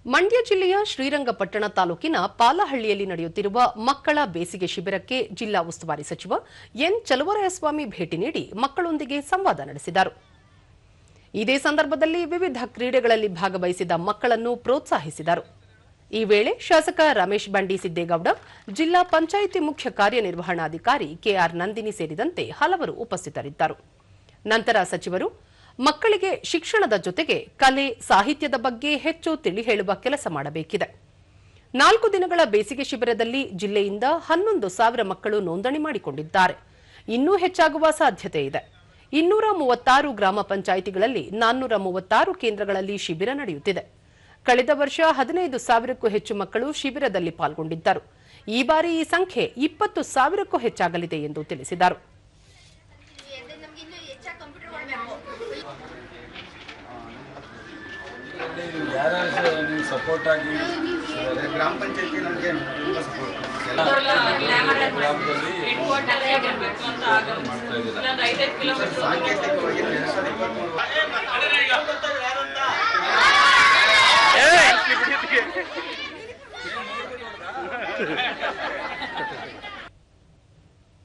ಮಂಡ್ಯ ಜಿಲ್ಲೆಯ ಶ್ರೀರಂಗಪಟ್ಟಣ ತಾಲೂಕಿನ ಪಾಲಹಳ್ಳಿಯಲ್ಲಿ ನಡೆಯುತ್ತಿರುವ ಮಕ್ಕಳ ಬೇಸಿಗೆ ಶಿಬಿರಕ್ಕೆ ಜಿಲ್ಲಾ ಉಸ್ತುವಾರಿ ಸಚಿವ ಎನ್ ಚಲುವರಾಯಸ್ವಾಮಿ ಭೇಟಿ ನೀಡಿ ಮಕ್ಕಳೊಂದಿಗೆ ಸಂವಾದ ನಡೆಸಿದರು. ಇದೇ ಸಂದರ್ಭದಲ್ಲಿ ವಿವಿಧ ಕ್ರೀಡೆಗಳಲ್ಲಿ ಭಾಗವಹಿಸಿದ ಮಕ್ಕಳನ್ನು ಪ್ರೋತ್ಸಾಹಿಸಿದರು. ಈ ವೇಳೆ ಶಾಸಕ ರಮೇಶ್ ಬಂಡಿ ಸಿದ್ದೇಗೌಡ, ಜಿಲ್ಲಾ ಪಂಚಾಯಿತಿ ಮುಖ್ಯ ಕಾರ್ಯನಿರ್ವಹಣಾಧಿಕಾರಿ ಕೆಆರ್ ನಂದಿನಿ ಸೇರಿದಂತೆ ಹಲವರು ಉಪಸ್ಥಿತರಿದ್ದರು. ನಂತರ ಸಚಿವರು ಮಕ್ಕಳಿಗೆ ಶಿಕ್ಷಣದ ಜೊತೆಗೆ ಕಲೆ, ಸಾಹಿತ್ಯದ ಬಗ್ಗೆ ಹೆಚ್ಚು ತಿಳಿ ಹೇಳುವ ಕೆಲಸ ಮಾಡಬೇಕಿದೆ. 4 ದಿನಗಳ ಬೇಸಿಗೆ ಶಿಬಿರದಲ್ಲಿ ಜಿಲ್ಲೆಯಿಂದ 11,000 ಮಕ್ಕಳು ನೋಂದಣಿ ಮಾಡಿಕೊಂಡಿದ್ದಾರೆ. ಇನ್ನೂ ಹೆಚ್ಚಾಗುವ ಸಾಧ್ಯತೆ ಇದೆ. 236 ಗ್ರಾಮ ಪಂಚಾಯಿತಿಗಳಲ್ಲಿ 436 ಕೇಂದ್ರಗಳಲ್ಲಿ ಶಿಬಿರ ನಡೆಯುತ್ತಿದೆ. ಕಳೆದ ವರ್ಷ 15,000ಕ್ಕೂ ಹೆಚ್ಚು ಮಕ್ಕಳು ಶಿಬಿರದಲ್ಲಿ ಪಾಲ್ಗೊಂಡಿದ್ದರು. ಈ ಬಾರಿ ಈ ಸಂಖ್ಯೆ 20,000ಕ್ಕೂ ಹೆಚ್ಚಾಗಲಿದೆ ಎಂದು ತಿಳಿಸಿದರು. ಸಪೋರ್ಟ್ ಆಗಿ ಗ್ರಾಮ ಪಂಚಾಯತಿ ನಮಗೆ ತುಂಬ ಸಪೋರ್ಟ್ ಸಾಂಕೇತಿಕವಾಗಿ